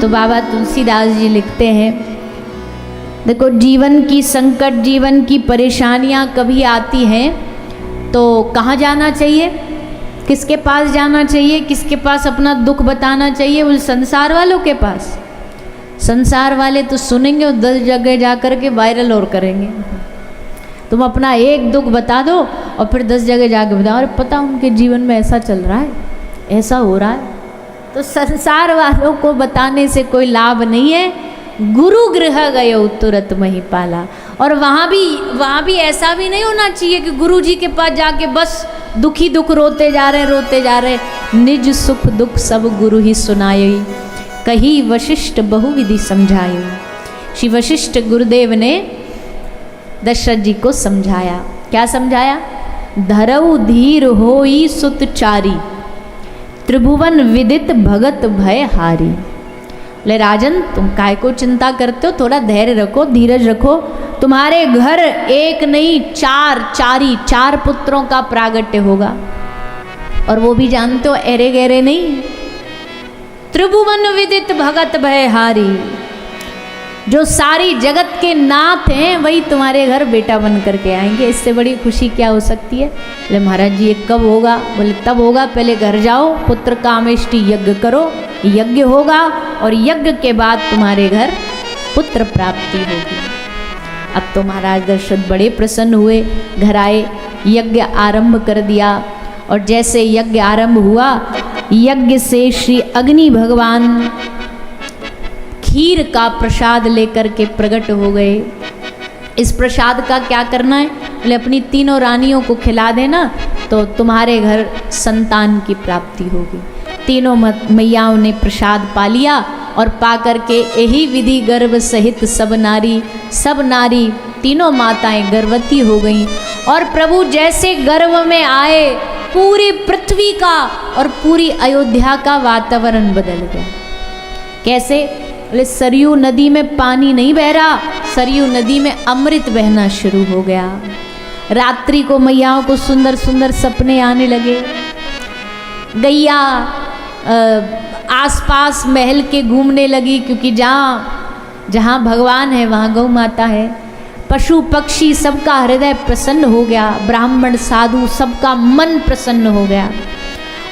तो बाबा तुलसीदास जी लिखते हैं, देखो जीवन की संकट, जीवन की परेशानियां कभी आती हैं तो कहाँ जाना चाहिए, किसके पास जाना चाहिए, किसके पास अपना दुख बताना चाहिए? उन संसार वालों के पास। संसार वाले तो सुनेंगे और 10 जगह जा कर के वायरल और करेंगे। तुम अपना एक दुख बता दो और फिर 10 जगह जाके बताओ, अरे पता उनके जीवन में ऐसा चल रहा है, ऐसा हो रहा है। तो संसार वालों को बताने से कोई लाभ नहीं है। गुरु गृह गयो तुरत महिपाला। और वहाँ भी ऐसा भी नहीं होना चाहिए कि गुरु जी के पास जाके बस दुखी दुख रोते जा रहे। निज सुख दुख सब गुरु ही सुनाए, कही वशिष्ठ बहुविधि समझाए। श्री वशिष्ठ गुरुदेव ने दशरथ जी को समझाया। क्या समझाया? धरऊ धीर होई सुत चारी, त्रिभुवन विदित भगत भय हारी। ले राजन, तुम काय को चिंता करते हो? थोड़ा धैर्य रखो, धीरज रखो। तुम्हारे घर एक नहीं चार पुत्रों का प्रागट्य होगा। और वो भी जानते हो, एरे गहरे नहीं। त्रिभुवन विदित भगत भय हारी, जो सारी जगत के नाथ हैं वही तुम्हारे घर बेटा बन करके आएंगे। इससे बड़ी खुशी क्या हो सकती है? बोले महाराज जी ये कब होगा? बोले तब होगा, पहले घर जाओ, पुत्र कामेष्टि यज्ञ करो, यज्ञ होगा और यज्ञ के बाद तुम्हारे घर पुत्र प्राप्ति होगी। अब तो महाराज दशरथ बड़े प्रसन्न हुए, घर आए, यज्ञ आरंभ कर दिया। और जैसे यज्ञ आरंभ हुआ, यज्ञ से श्री अग्नि भगवान खीर का प्रसाद लेकर के प्रकट हो गए। इस प्रसाद का क्या करना है? बोले अपनी तीनों रानियों को खिला देना तो तुम्हारे घर संतान की प्राप्ति होगी। तीनों मैयाओं ने प्रसाद पा लिया और पा करके यही विधि गर्भ सहित सब नारी तीनों माताएं गर्भवती हो गईं। और प्रभु जैसे गर्भ में आए, पूरी पृथ्वी का और पूरी अयोध्या का वातावरण बदल गया। कैसे? बोले सरयू नदी में पानी नहीं बह रहा, सरयू नदी में अमृत बहना शुरू हो गया। रात्रि को मैयाओं को सुंदर सुंदर सपने आने लगे। गैया आसपास महल के घूमने लगी, क्योंकि जहाँ भगवान है वहाँ गौ माता है। पशु पक्षी सबका हृदय प्रसन्न हो गया, ब्राह्मण साधु सबका मन प्रसन्न हो गया।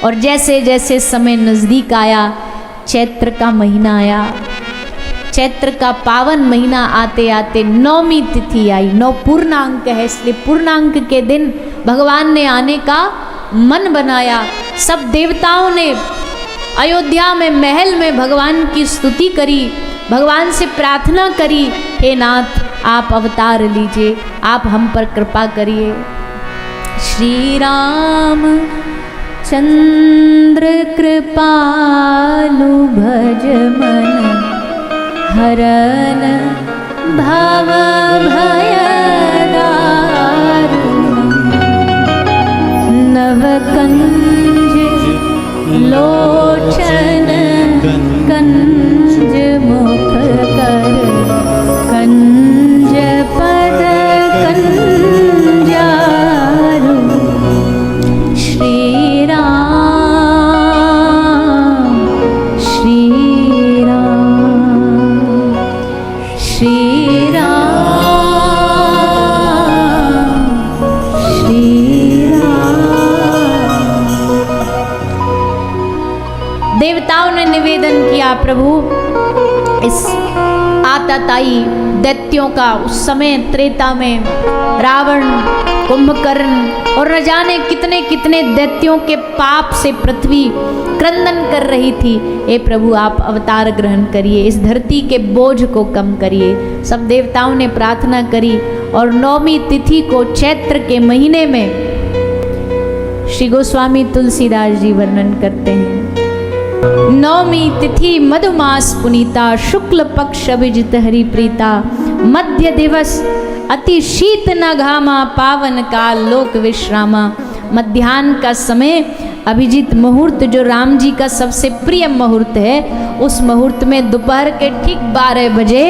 और जैसे जैसे समय नज़दीक आया, चैत्र का महीना आया, चैत्र का पावन महीना आते आते 9वीं तिथि आई। 9 पूर्णांक है, इसलिए पूर्णांक के दिन भगवान ने आने का मन बनाया। सब देवताओं ने अयोध्या में महल में भगवान की स्तुति करी, भगवान से प्रार्थना करी, हे नाथ आप अवतार लीजिए, आप हम पर कृपा करिए। श्री राम चंद्र कृपालु भज मन, हरन भव भय दारुण, नव कंज लोचन कंज मुख कर, कंज पद कंजारु। श्री राम श्री राम श्री राम श्री राम। देवताओं ने निवेदन किया, प्रभु इस आताताई दैत्यों का, उस समय त्रेता में रावण, कुंभकर्ण और न जाने कितने कितने दैत्यों के पाप से पृथ्वी क्रंदन कर रही थी। हे प्रभु आप अवतार ग्रहण करिए, इस धरती के बोझ को कम करिए। सब देवताओं ने प्रार्थना करी और 9वीं तिथि को चैत्र के महीने में श्री गोस्वामी तुलसीदास जी वर्णन करते हैं। 9वीं तिथि मधुमास पुनीता, शुक्ल पक्ष अभिजित हरि प्रीता, मध्य दिवस अति शीत न घामा, पावन काल लोक विश्रामा। मध्याह्न का समय अभिजीत मुहूर्त जो राम जी का सबसे प्रिय मुहूर्त है, उस मुहूर्त में दोपहर के ठीक 12 बजे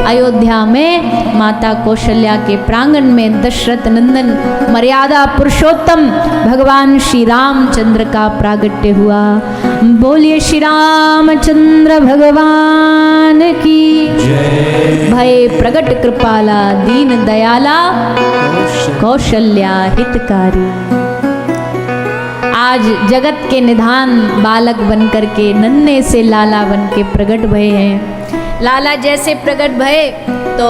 अयोध्या में माता कौशल्या के प्रांगण में दशरथ नंदन मर्यादा पुरुषोत्तम भगवान श्री रामचंद्र का प्रागट्य हुआ। बोलिए श्री रामचंद्र भगवान की भय। प्रगट कृपाला दीन दयाला कौशल्या हितकारी। आज जगत के निधान बालक बनकर के नन्हे से लाला बन के प्रकट भये हैं। लाला जैसे प्रकट भये तो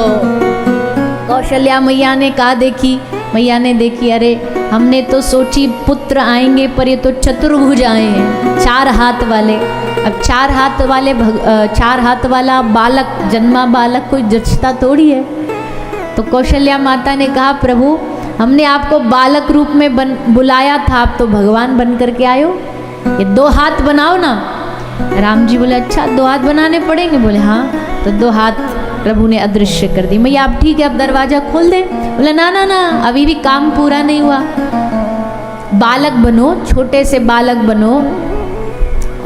कौशल्या मैया ने कहा देखी, मैया ने देखी, अरे हमने तो सोची पुत्र आएंगे पर ये तो चतुर्भुज आए हैं, 4 हाथ वाले। अब 4 हाथ वाला बालक, जन्मा बालक कोई जचता थोड़ी है। तो कौशल्या माता ने कहा प्रभु हमने आपको बालक रूप में बुलाया था, आप तो भगवान बन करके आए हो, ये 2 हाथ बनाओ ना। राम जी बोले अच्छा 2 हाथ बनाने पड़ेंगे? बोले हाँ। तो 2 हाथ प्रभु ने अदृश्य कर दी। मैया आप ठीक है अब दरवाजा खोल दे? बोले ना ना ना, अभी भी काम पूरा नहीं हुआ। बालक बनो, छोटे से बालक बनो,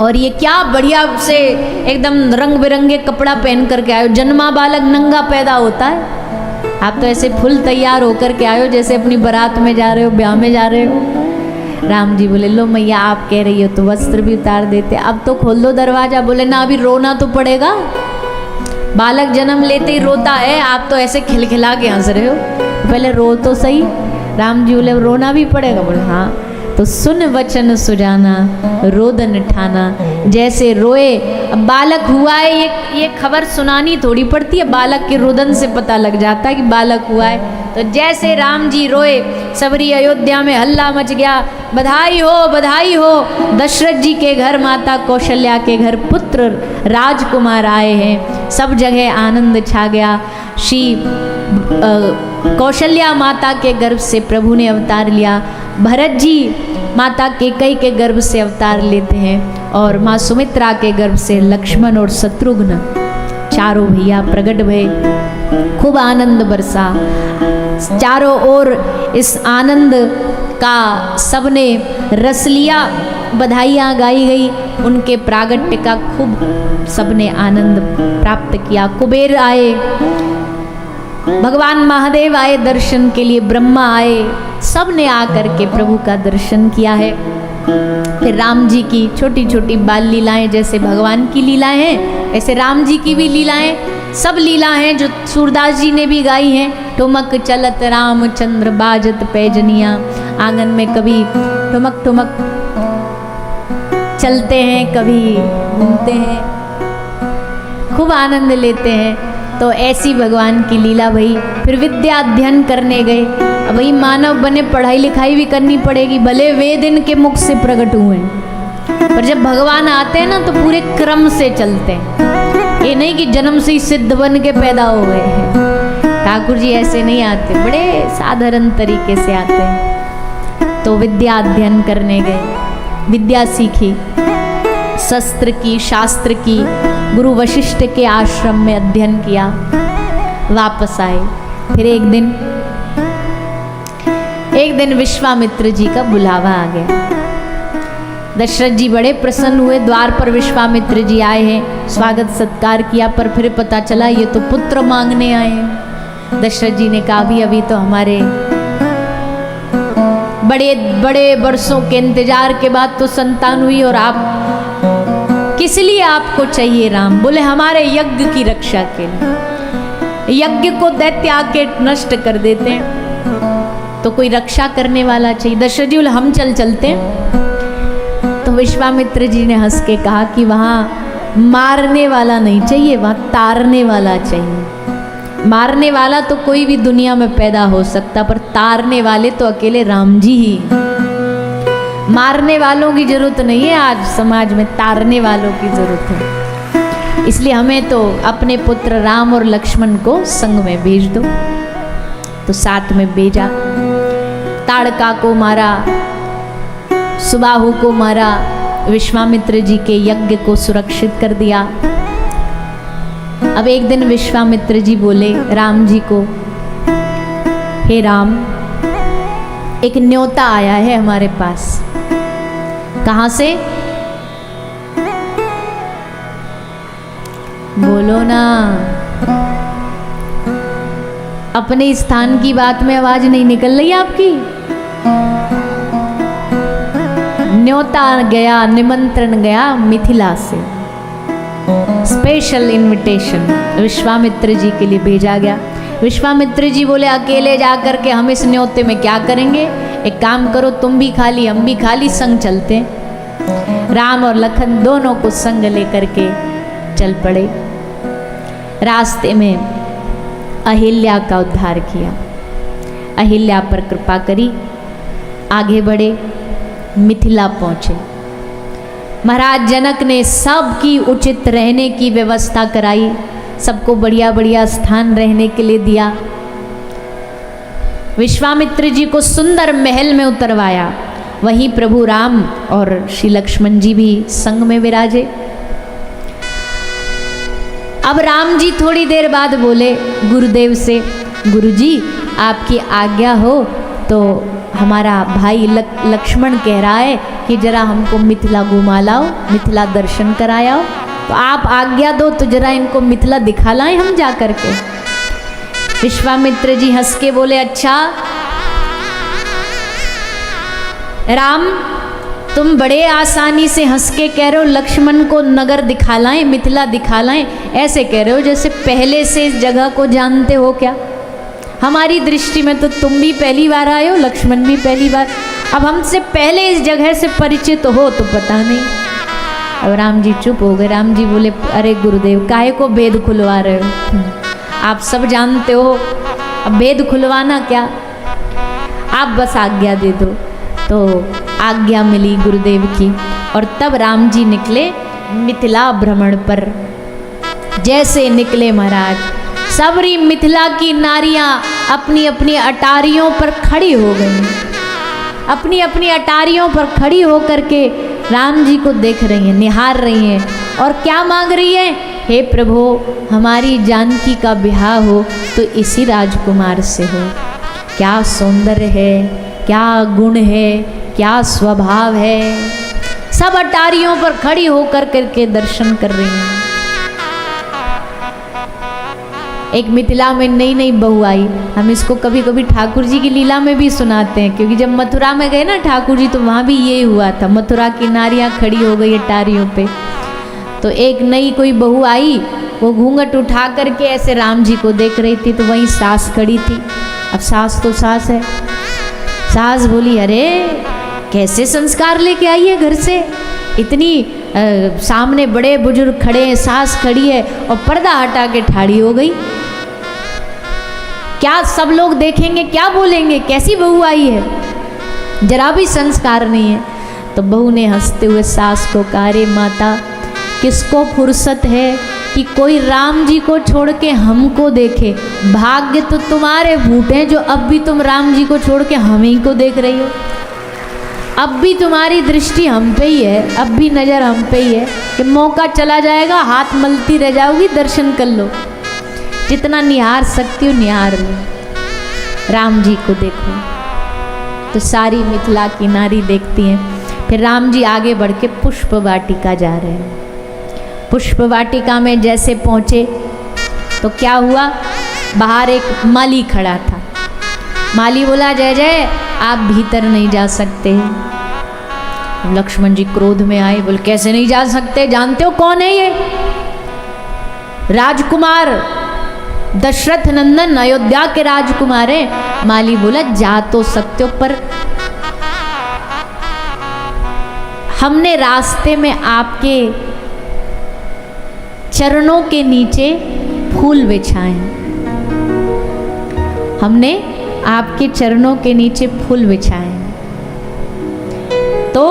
और ये क्या बढ़िया से एकदम रंग बिरंगे कपड़ा पहन करके आयो। जन्मा बालक नंगा पैदा होता है, आप तो ऐसे फुल तैयार होकर के आयो जैसे अपनी बारात में जा रहे हो, ब्याह में जा रहे हो। राम जी बोले लो मैया आप कह रही हो तो वस्त्र भी उतार देते, अब तो खोल दो दरवाजा। बोले ना अभी रोना तो पड़ेगा, बालक जन्म लेते ही रोता है, आप तो ऐसे खिलखिला के हंस रहे हो, पहले रो तो सही। राम जी बोले रोना भी पड़ेगा? बोले हाँ। तो सुन वचन सुजाना रोदन ठाना, जैसे रोए। अब बालक हुआ है, ये खबर सुनानी थोड़ी पड़ती है, बालक के रुदन से पता लग जाता है कि बालक हुआ है। तो जैसे राम जी रोए सबरी अयोध्या में हल्ला मच गया, बधाई हो बधाई हो, दशरथ जी के घर माता कौशल्या के घर पुत्र राजकुमार आए हैं। सब जगह आनंद छा गया। श्री कौशल्या माता के गर्भ से प्रभु ने अवतार लिया, भरत जी माता केकई के गर्भ से अवतार लेते हैं, और माँ सुमित्रा के गर्भ से लक्ष्मण और शत्रुघ्न चारों भैया प्रकट भये। खूब आनंद बरसा चारों ओर, इस आनंद का सबने रस लिया, बधाइयाँ गाई गई, उनके प्रागट्य का खूब सबने आनंद प्राप्त किया। कुबेर आए, भगवान महादेव आए दर्शन के लिए, ब्रह्मा आए, सब ने आकर के प्रभु का दर्शन किया है। फिर राम जी की छोटी छोटी बाल लीलाएं, जैसे भगवान की लीलाएं हैं ऐसे राम जी की भी लीलाएं, सब लीला हैं जो सूरदास जी ने भी गाई हैं। ठुमक चलत रामचंद्र बाजत पैजनिया, आंगन में कभी ठुमक ठुमक चलते हैं, कभी घूमते हैं, खूब आनंद लेते हैं। तो ऐसी भगवान की लीला भई। फिर विद्या अध्ययन करने गए। अब वही मानव बने, पढ़ाई लिखाई भी करनी पड़ेगी, भले वेद इनके मुख से प्रकट हुए, पर जब भगवान आते हैं ना तो पूरे क्रम से चलते हैं। ये नहीं कि जन्म से ही सिद्ध बन के पैदा हो गए हैं, ठाकुर जी ऐसे नहीं आते, बड़े साधारण तरीके से आते हैं। तो विद्या अध्ययन करने गए, विद्या सीखी, शस्त्र की, शास्त्र की, गुरु वशिष्ठ के आश्रम में अध्ययन किया, वापस आए। फिर एक दिन विश्वामित्र जी का बुलावा आ गया। दशरथ जी बड़े प्रसन्न हुए, द्वार पर विश्वामित्र जी आए हैं, स्वागत सत्कार किया, पर फिर पता चला ये तो पुत्र मांगने आए हैं। दशरथ जी ने कहा अभी तो हमारे बड़े बड़े वर्षों के इंतजार के बाद तो संतान हुई, और आप किस लिए आपको चाहिए राम? बोले हमारे यज्ञ की रक्षा के लिए, यज्ञ को दैत्य आके नष्ट कर देते हैं, तो कोई रक्षा करने वाला चाहिए। दशरथ जी बोले हम चलते हैं। तो विश्वामित्र जी ने हंस के कहा कि वहाँ मारने वाला नहीं चाहिए, वहाँ तारने वाला चाहिए। मारने वाला तो कोई भी दुनिया में पैदा हो सकता, पर तारने वाले तो अकेले राम जी ही। मारने वालों की जरूरत नहीं है, आज समाज में तारने वालों की जरूरत है। इसलिए हमें तो अपने पुत्र राम और लक्ष्मण को संग में भेज दो। तो साथ में भेजा, ताड़का को मारा, सुबाहु को मारा, विश्वामित्र जी के यज्ञ को सुरक्षित कर दिया। अब एक दिन विश्वामित्र जी बोले राम जी को, हे राम, एक न्योता आया है हमारे पास, कहां से? बोलो ना, अपने स्थान की बात में आवाज नहीं निकल रही आपकी। न्योता गया, निमंत्रण गया मिथिला से, स्पेशल इनविटेशन विश्वामित्र जी के लिए भेजा गया। विश्वामित्र जी बोले अकेले जाकर के हम इस न्योते में क्या करेंगे, एक काम करो तुम भी खाली हम भी खाली, संग चलते हैं। राम और लखन दोनों को संग लेकर के चल पड़े। रास्ते में अहिल्या का उद्धार किया, अहिल्या पर कृपा करी, आगे बढ़े, मिथिला पहुंचे। महाराज जनक ने सबकी उचित रहने की व्यवस्था कराई, सबको बढ़िया बढ़िया स्थान रहने के लिए दिया। विश्वामित्र जी को सुंदर महल में उतरवाया, वहीं प्रभु राम और श्री लक्ष्मण जी भी संग में विराजे। अब राम जी थोड़ी देर बाद बोले गुरुदेव से, गुरुजी आपकी आज्ञा हो तो हमारा भाई लक्ष्मण कह रहा है कि जरा हमको मिथिला घुमा लाओ, मिथिला दर्शन कराओ, तो आप आज्ञा दो तो जरा इनको मिथिला दिखा लाएं हम जा कर के। विश्वामित्र जी हंस के बोले अच्छा राम, तुम बड़े आसानी से हंस के कह रहे हो लक्ष्मण को नगर दिखा लाएं, मिथिला दिखा लाएं, ऐसे कह रहे हो जैसे पहले से इस जगह को जानते हो क्या। हमारी दृष्टि में तो तुम भी पहली बार आए हो, लक्ष्मण भी पहली बार, अब हमसे पहले इस जगह से परिचित हो तो पता नहीं। अब राम जी चुप हो गए। राम जी बोले अरे गुरुदेव काहे को भेद खुलवा रहे हो, आप सब जानते हो, अब भेद खुलवाना क्या, आप बस आज्ञा दे दो। तो आज्ञा मिली गुरुदेव की और तब राम जी निकले मिथिला भ्रमण पर। जैसे निकले महाराज, सबरी मिथिला की नारियां अपनी अपनी अटारियों पर खड़ी हो गई, अपनी अपनी अटारियों पर खड़ी होकर के राम जी को देख रही हैं, निहार रही हैं और क्या मांग रही है, हे प्रभु हमारी जानकी का ब्याह हो तो इसी राजकुमार से हो। क्या सौंदर्य है, क्या गुण है, क्या स्वभाव है। सब अटारियों पर खड़ी होकर करके दर्शन कर रही हैं। एक मिथिला में नई नई बहू आई, हम इसको कभी कभी ठाकुर जी की लीला में भी सुनाते हैं, क्योंकि जब मथुरा में गए ना ठाकुर जी तो वहाँ भी ये हुआ था, मथुरा की नारियाँ खड़ी हो गई अटारियों पे। तो एक नई कोई बहू आई, वो घूंघट उठा करके ऐसे राम जी को देख रही थी, तो वहीं सास खड़ी थी। अब सास तो सास है, सास बोली अरे कैसे संस्कार लेके आई है घर से, इतनी सामने बड़े बुजुर्ग खड़े हैं, सास खड़ी है और पर्दा हटा के ठाड़ी हो गई, क्या सब लोग देखेंगे, क्या बोलेंगे, कैसी बहू आई है, जरा भी संस्कार नहीं है। तो बहू ने हंसते हुए सास को कहा अरे माता किसको फुर्सत है कि कोई राम जी को छोड़ के हमको देखे, भाग्य तो तुम्हारे फूटे जो अब भी तुम राम जी को छोड़ के हम ही को देख रही हो, अब भी तुम्हारी दृष्टि हम पे ही है, अब भी नज़र हम पे ही है कि मौका चला जाएगा हाथ मलती रह जाओगी, दर्शन कर लो, जितना निहार सकती हो निहार लो, राम जी को देखो। तो सारी मिथिला की नारी देखती हैं। फिर राम जी आगे बढ़ के पुष्प वाटिका जा रहे हैं। पुष्प वाटिका में जैसे पहुँचे तो क्या हुआ, बाहर एक माली खड़ा था। माली बोला जय जय आप भीतर नहीं जा सकते। लक्ष्मण जी क्रोध में आए, बोले कैसे नहीं जा सकते, जानते हो कौन है ये, राजकुमार दशरथ नंदन अयोध्या के राजकुमार हैं। माली बोला जा तो सकते हो, पर हमने रास्ते में आपके चरणों के नीचे फूल बिछाए हैं, हमने आपके चरणों के नीचे फूल बिछाए हैं। तो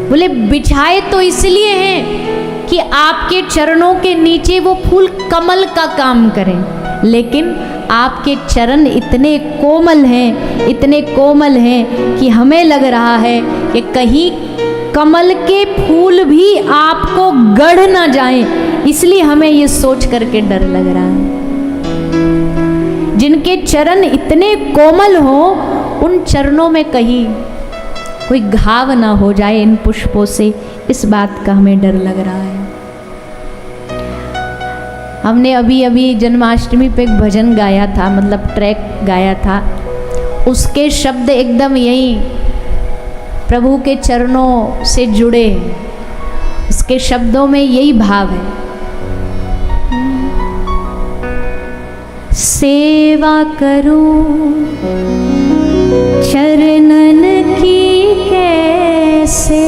बोले बिछाए तो इसलिए हैं कि आपके चरणों के नीचे वो फूल कमल का काम करें, लेकिन आपके चरण इतने कोमल हैं, इतने कोमल हैं कि हमें लग रहा है कि कहीं कमल के फूल भी आपको गढ़ ना जाएं, इसलिए हमें ये सोच करके डर लग रहा है। जिनके चरण इतने कोमल हों उन चरणों में कहीं कोई घाव ना हो जाए इन पुष्पों से, इस बात का हमें डर लग रहा है। हमने अभी अभी जन्माष्टमी पे एक भजन गाया था, मतलब ट्रैक गाया था, उसके शब्द एकदम यही प्रभु के चरणों से जुड़े, उसके शब्दों में यही भाव है। सेवा करूं चरणन की कैसे,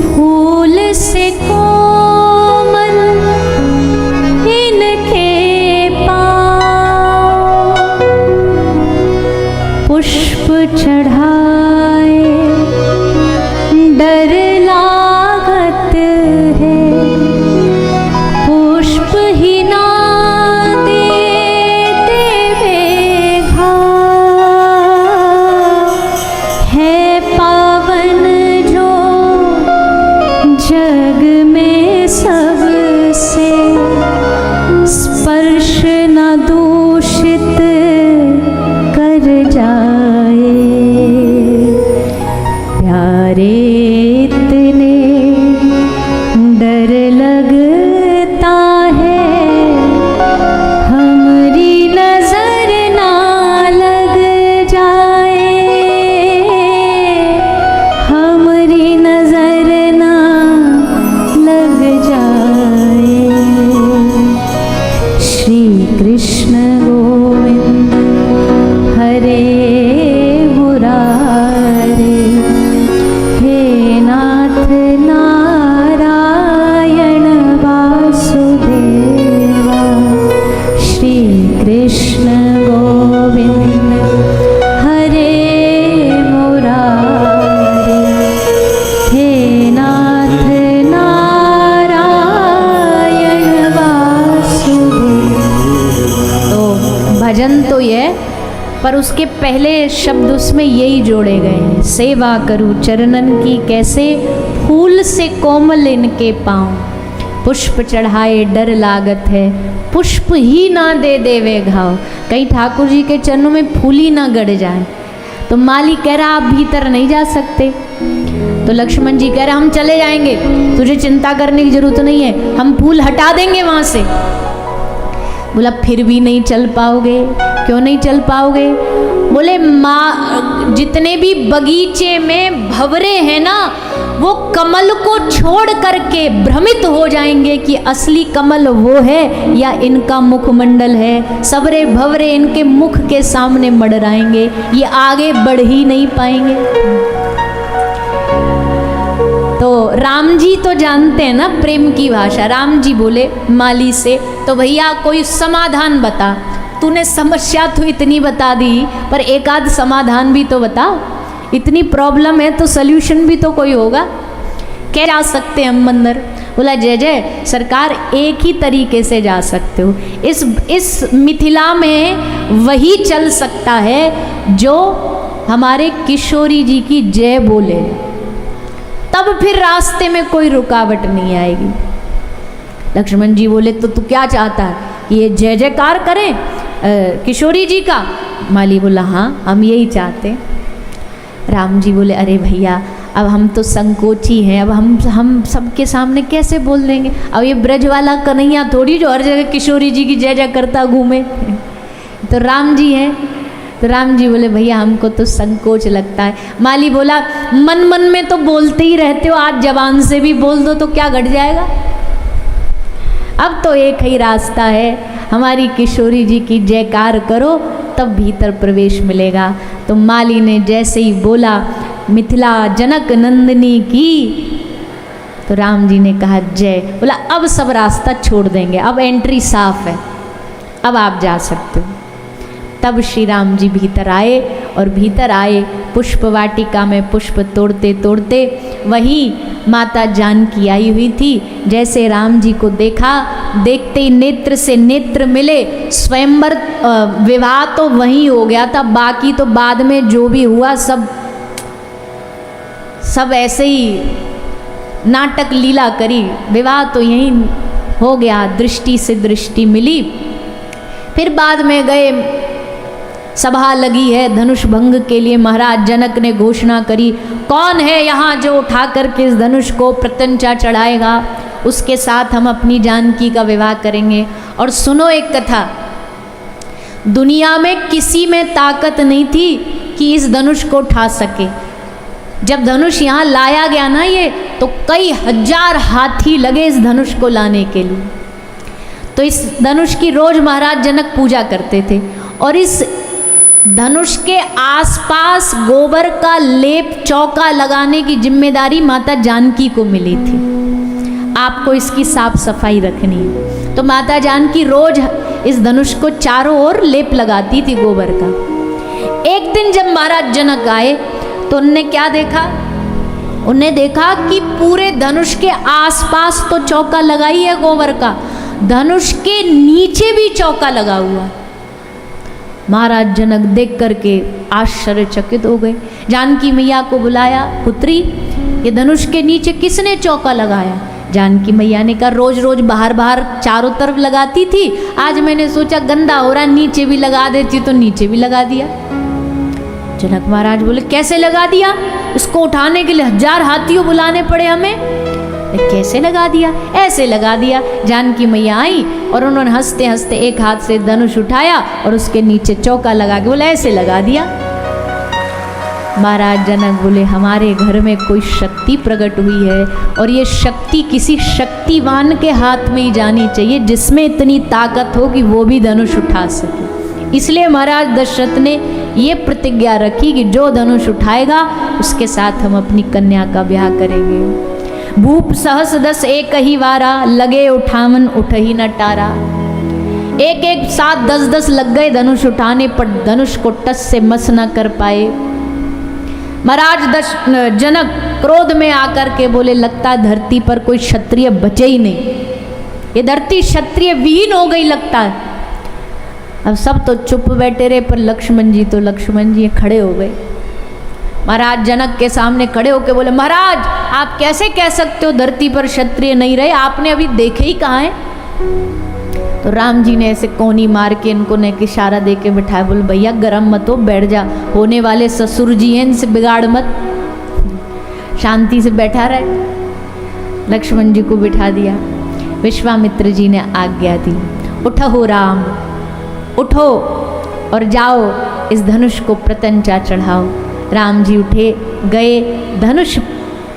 फूल से कोमल इनके पाँव, पुष्प चढ़ाए डर लागत है, पुष्प ही ना पर उसके पहले शब्द उसमें यही जोड़े गए हैं, सेवा करूं चरणन की कैसे, फूल से कोमल इनके पाँव, पुष्प चढ़ाए डर लागत है, पुष्प ही ना दे देवे घाव। कहीं ठाकुर जी के चरणों में फूल ही ना गड़ जाए। तो माली कह रहा आप भीतर नहीं जा सकते, तो लक्ष्मण जी कह रहे हम चले जाएंगे, तुझे चिंता करने की जरूरत नहीं है, हम फूल हटा देंगे वहाँ से। बोला फिर भी नहीं चल पाओगे, क्यों नहीं चल पाओगे? बोले माँ जितने भी बगीचे में भंवरे हैं ना, वो कमल को छोड़ करके भ्रमित हो जाएंगे कि असली कमल वो है या इनका मुखमंडल है। सबरे भंवरे इनके मुख के सामने मडराएंगे, ये आगे बढ़ ही नहीं पाएंगे। तो राम जी तो जानते हैं ना प्रेम की भाषा। राम जी बोले माली से, तो भैया कोई समाधान बता, तूने समस्या तो इतनी बता दी, पर एक आध समाधान भी तो बता। इतनी प्रॉब्लम है तो सल्यूशन भी तो कोई होगा। क्या जा सकते हैं हम मंदिर? बोला जय जय सरकार, एक ही तरीके से जा सकते हो। इस मिथिला में वही चल सकता है जो हमारे किशोरी जी की जय बोले, तब फिर रास्ते में कोई रुकावट नहीं आएगी। लक्ष्मण जी बोले तो तू क्या चाहता है, ये जय जयकार करें किशोरी जी का? माली बोला हाँ हम यही चाहते हैं। राम जी बोले अरे भैया अब हम तो संकोची हैं, अब हम सबके सामने कैसे बोल देंगे? अब ये ब्रज वाला कन्हैया थोड़ी जो हर जगह किशोरी जी की जय जय करता घूमे। तो राम जी हैं, तो राम जी बोले भैया हमको तो संकोच लगता है। माली बोला मन मन में तो बोलते ही रहते हो, आज जबान से भी बोल दो तो क्या घट जाएगा? अब तो एक ही रास्ता है, हमारी किशोरी जी की जयकार करो तब भीतर प्रवेश मिलेगा। तो माली ने जैसे ही बोला मिथिला जनक नंदिनी की, तो राम जी ने कहा जय। बोला अब सब रास्ता छोड़ देंगे, अब एंट्री साफ है, अब आप जा सकते हो। तब श्री राम जी भीतर आए, और भीतर आए पुष्प वाटिका में पुष्प तोड़ते तोड़ते वही माता जानकी आई हुई थी। जैसे राम जी को देखा, देखते ही नेत्र से नेत्र मिले। स्वयंवर विवाह तो वहीं हो गया था, बाकी तो बाद में जो भी हुआ सब ऐसे ही नाटक लीला करी। विवाह तो यहीं हो गया, दृष्टि से दृष्टि मिली। फिर बाद में गए सभा लगी है धनुष भंग के लिए। महाराज जनक ने घोषणा करी, कौन है यहाँ जो उठा करके इस धनुष को प्रत्यंचा चढ़ाएगा, उसके साथ हम अपनी जानकी का विवाह करेंगे। और सुनो एक कथा, दुनिया में किसी में ताकत नहीं थी कि इस धनुष को उठा सके। जब धनुष यहाँ लाया गया ना ये, तो कई हजार हाथी लगे इस धनुष को लाने के लिए। तो इस धनुष की रोज महाराज जनक पूजा करते थे और इस धनुष के आसपास गोबर का लेप चौका लगाने की जिम्मेदारी माता जानकी को मिली थी। आपको इसकी साफ सफाई रखनी है। तो माता जानकी रोज इस धनुष को चारों ओर लेप लगाती थी गोबर का। एक दिन जब महाराज जनक आए तो उनने क्या देखा, उनने देखा कि पूरे धनुष के आसपास तो चौका लगा ही है गोबर का, धनुष के नीचे भी चौका लगा हुआ। महाराज जनक देख करके आश्चर्यचकित हो गए। जानकी मैया को बुलाया, पुत्री ये धनुष के नीचे किसने चौका लगाया? जानकी मैया ने कहा, रोज रोज बाहर बाहर चारों तरफ लगाती थी, आज मैंने सोचा गंदा हो रहा नीचे भी लगा देती, तो नीचे भी लगा दिया। जनक महाराज बोले, कैसे लगा दिया? इसको उठाने के लिए हजार हाथियों बुलाने पड़े हमें। कैसे लगा दिया? ऐसे लगा दिया। जानकी मैया आई और उन्होंने हंसते हंसते एक हाथ से धनुष उठाया और उसके नीचे चौका लगा के बोला ऐसे लगा दिया। महाराज जनक बोले, हमारे घर में कोई शक्ति प्रकट हुई है और ये शक्ति किसी शक्तिवान के हाथ में ही जानी चाहिए, जिसमें इतनी ताकत हो कि वो भी धनुष उठा सके। इसलिए महाराज दशरथ ने ये प्रतिज्ञा रखी कि जो धनुष उठाएगा उसके साथ हम अपनी कन्या का ब्याह करेंगे। भूप सहस दस एक ही वारा, लगे उठावन उठही न टारा। एक एक साथ 10-10 लग गए धनुष उठाने पर, धनुष को टस से मस न कर पाए। महाराज जनक क्रोध में आकर के बोले, लगता है धरती पर कोई क्षत्रिय बचे ही नहीं, ये धरती क्षत्रिय विहीन हो गई लगता है। अब सब तो चुप बैठे रहे, पर लक्ष्मण जी खड़े हो गए। महाराज जनक के सामने खड़े होके बोले, महाराज आप कैसे कह सकते हो धरती पर क्षत्रिय नहीं रहे, आपने अभी देखे ही कहाँ है? तो राम जी ने ऐसे कोनी मार के इनको नेक इशारा दे के बिठाया। बोले, भैया गरम मत हो, बैठ जा, होने वाले ससुर जी हैं, इनसे बिगाड़ मत, शांति से बैठा रहे। लक्ष्मण जी को बिठा दिया। विश्वामित्र जी ने आज्ञा दी, उठो राम, उठो और जाओ इस धनुष को प्रत्यंचा चढ़ाओ। राम जी उठे, गए, धनुष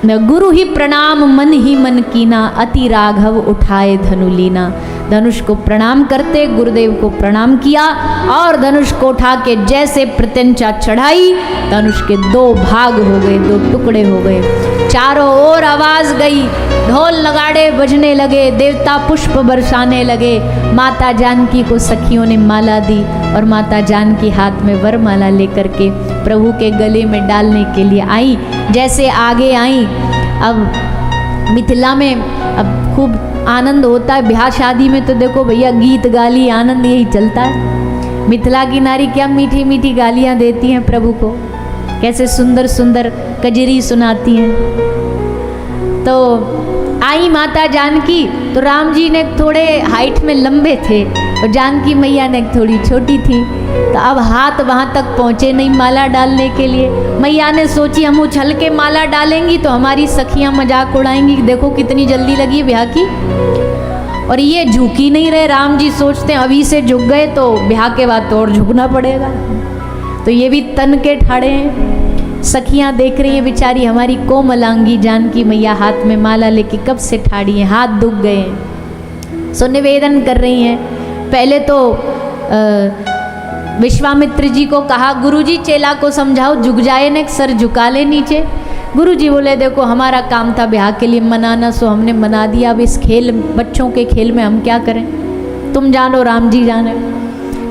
गुरु ही प्रणाम मन ही मन कीना, अति राघव उठाए धनु लीना। धनुष को प्रणाम करते गुरुदेव को प्रणाम किया और धनुष को उठा के जैसे प्रत्यंचा चढ़ाई, धनुष के 2 भाग हो गए, 2 टुकड़े हो गए। चारों ओर आवाज गई, ढोल नगाड़े बजने लगे, देवता पुष्प बरसाने लगे। माता जानकी को सखियों ने माला दी और माता जानकी हाथ में वरमाला लेकर के प्रभु के गले में डालने के लिए आई। जैसे आगे आई, अब मिथिला में अब खूब आनंद होता है, ब्याह शादी में तो देखो भैया गीत गाली आनंद यही चलता है। मिथिला की नारी क्या मीठी मीठी गालियाँ देती हैं प्रभु को, कैसे सुंदर सुंदर कजरी सुनाती हैं। तो आई माता जानकी, तो राम जी ने थोड़े हाइट में लंबे थे और जानकी मैया ने थोड़ी छोटी थी, तो अब हाथ वहाँ तक पहुँचे नहीं माला डालने के लिए। मैया ने सोची हम उछल के माला डालेंगी तो हमारी सखियाँ मजाक उड़ाएंगी, देखो कितनी जल्दी लगी ब्याह की, और ये झुक ही नहीं रहे। राम जी सोचते हैं अभी से झुक गए तो ब्याह के बाद तो और झुकना पड़ेगा, तो ये भी तन के ठाड़े हैं। सखियाँ देख रही हैं बेचारी हमारी कोमलांगी जानकी मैया हाथ में माला लेके कब से ठाड़ी हैं, हाथ दुख गए हैं। सो निवेदन कर रही हैं। पहले तो विश्वामित्र जी को कहा, गुरुजी चेला को समझाओ झुक जाए न, सर झुका ले नीचे। गुरुजी बोले, देखो हमारा काम था ब्याह के लिए मनाना, सो हमने मना दिया, अब इस खेल बच्चों के खेल में हम क्या करें, तुम जानो राम जी जाने।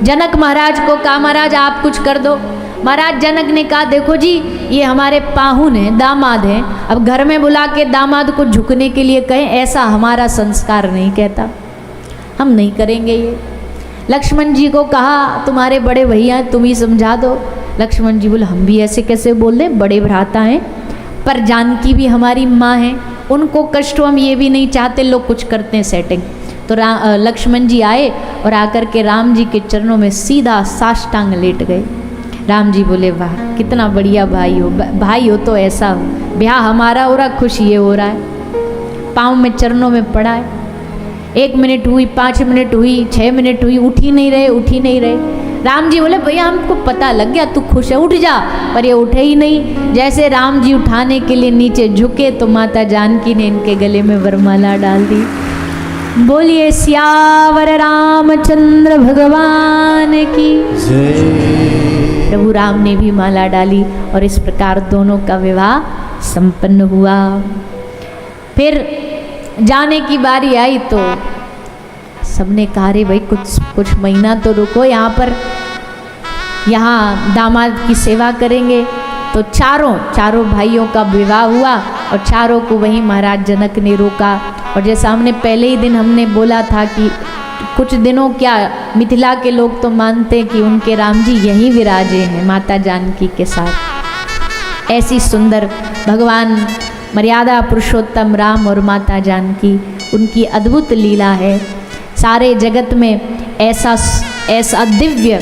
जनक महाराज को कहा, महाराज आप कुछ कर दो। महाराज जनक ने कहा, देखो जी ये हमारे पाहुन हैं, दामाद हैं, अब घर में बुला के दामाद को झुकने के लिए कहें, ऐसा हमारा संस्कार नहीं कहता, हम नहीं करेंगे ये। लक्ष्मण जी को कहा, तुम्हारे बड़े भैया तुम ही समझा दो। लक्ष्मण जी बोले, हम भी ऐसे कैसे बोल दें, बड़े भ्राता हैं, पर जानकी भी हमारी माँ है, उनको कष्ट हम ये भी नहीं चाहते, लोग कुछ करते हैं सेटिंग। तो लक्ष्मण जी आए और आकर के राम जी के चरणों में सीधा साष्टांग लेट गए। राम जी बोले वाह कितना बढ़िया भाई हो, भाई हो तो ऐसा हो, ब्याह हमारा हो रहा, खुश ये हो रहा है। पाँव में चरणों में पड़ा है। 1 मिनट हुई, 5 मिनट हुई, 6 मिनट हुई, उठ ही नहीं रहे। राम जी बोले भैया हमको पता लग गया तू खुश है, उठ जा। पर ये उठे ही नहीं। जैसे राम जी उठाने के लिए नीचे झुके तो माता जानकी ने इनके गले में वरमाला डाल दी। बोलिए सियावर रामचंद्र भगवान की जय। प्रभु राम ने भी माला डाली और इस प्रकार दोनों का विवाह संपन्न हुआ। फिर जाने की बारी आई तो सबने कहा रे भाई कुछ महीना तो रुको, यहाँ दामाद की सेवा करेंगे। तो चारों भाइयों का विवाह हुआ और चारों को वहीं महाराज जनक ने रोका। और जैसा हमने पहले ही दिन हमने बोला था कि कुछ दिनों क्या मिथिला के लोग तो मानते कि उनके राम जी यहीं विराजे हैं माता जानकी के साथ। ऐसी सुंदर भगवान मर्यादा पुरुषोत्तम राम और माता जानकी, उनकी अद्भुत लीला है। सारे जगत में ऐसा दिव्य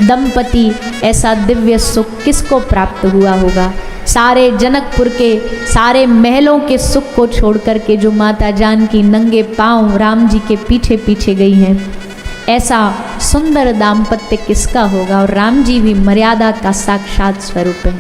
दंपति, ऐसा दिव्य सुख किसको प्राप्त हुआ होगा। सारे जनकपुर के सारे महलों के सुख को छोड़ करके जो माता जानकी नंगे पांव राम जी के पीछे पीछे गई हैं, ऐसा सुंदर दाम्पत्य किसका होगा। और राम जी भी मर्यादा का साक्षात स्वरूप है।